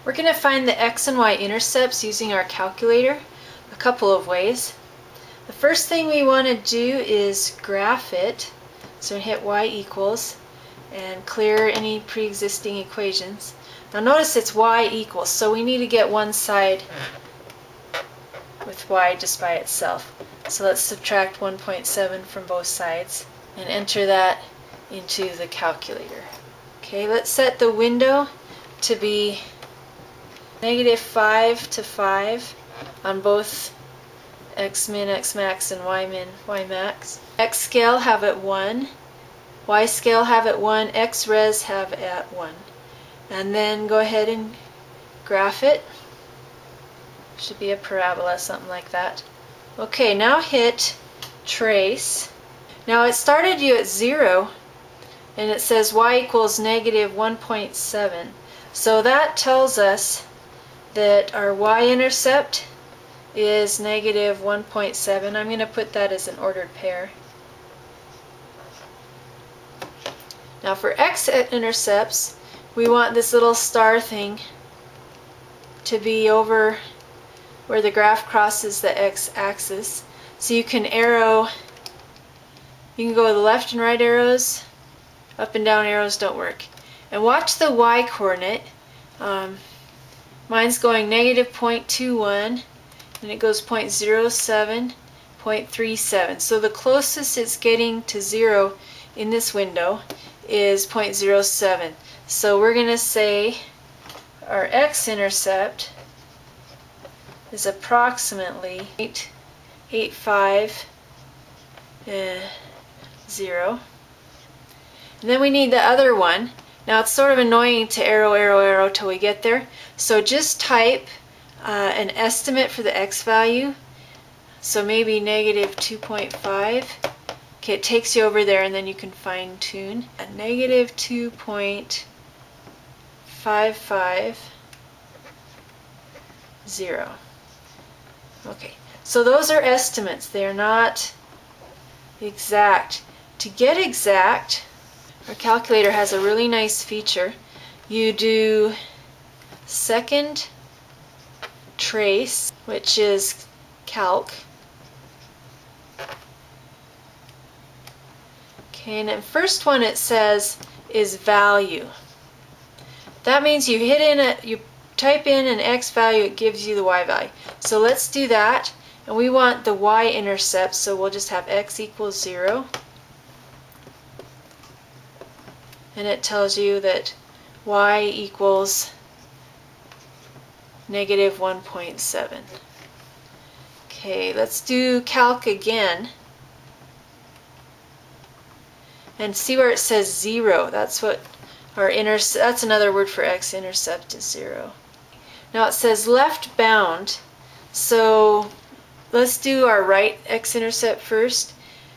We're going to find the x and y intercepts using our calculator a couple of ways. The first thing we want to do is graph it. So hit y equals and clear any pre-existing equations. Now notice it's y equals, so we need to get one side with y just by itself. So let's subtract 1.7 from both sides and enter that into the calculator. Okay, let's set the window to be -5 to 5 on both x min, x max, and y min, y max. X scale have at 1, y scale have at 1, x res have at 1. And then go ahead and graph it. Should be a parabola, something like that. Okay, now hit trace. Now it started you at 0 and it says y equals -1.7. So that tells us that our y-intercept is -1.7. I'm going to put that as an ordered pair. Now for x-intercepts, we want this little star thing to be over where the graph crosses the x-axis. So you can arrow, you can go the left and right arrows, up and down arrows don't work. And watch the y-coordinate. Mine's going -0.21 and it goes 0.07, 0.37. So the closest it's getting to 0 in this window is 0.07. So we're going to say our x-intercept is approximately 0.850. And then we need the other one. Now it's sort of annoying to arrow, arrow, arrow till we get there. So just type an estimate for the x value. So maybe -2.5. Okay, it takes you over there and then you can fine tune. A -2.550. Okay, so those are estimates. They're not exact. To get exact, our calculator has a really nice feature. You do second trace, which is calc. Okay, and the first one it says is value. That means you hit in you type in an x value, it gives you the y value. So let's do that, and we want the y-intercept, so we'll just have x equals 0. And it tells you that y equals -1.7. Okay, let's do calc again and see where it says 0. That's what our that's another word for x-intercept is 0. Now it says left bound, so let's do our right x-intercept first.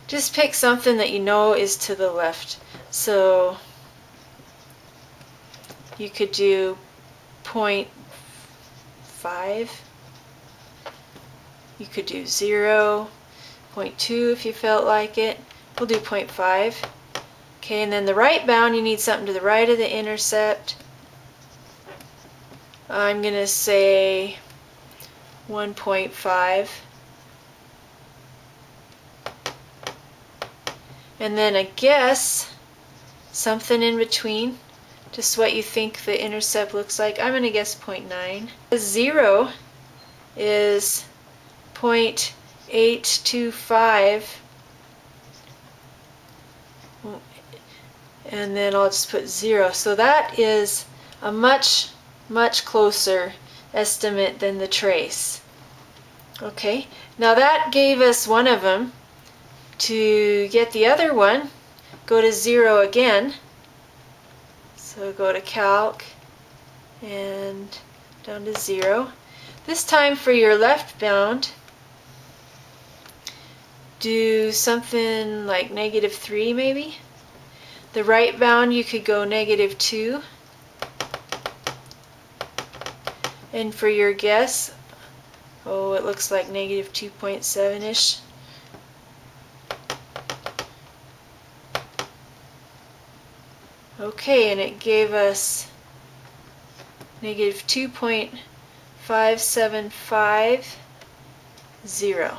Just pick something that you know is to the left. So you could do 0.5. You could do 0, 0.2 if you felt like it. We'll do 0.5. Okay, and then the right bound, you need something to the right of the intercept. I'm going to say 1.5. And then I guess something in between. Just what you think the intercept looks like. I'm going to guess 0.9. 0 is 0.825. And then I'll just put 0. So that is a much closer estimate than the trace. Okay, now that gave us one of them. To get the other one, go to 0 again. So go to calc and down to 0. This time for your left bound, do something like -3 maybe. The right bound you could go -2. And for your guess, oh, it looks like -2.7-ish. Okay, and it gave us negative 2.5750.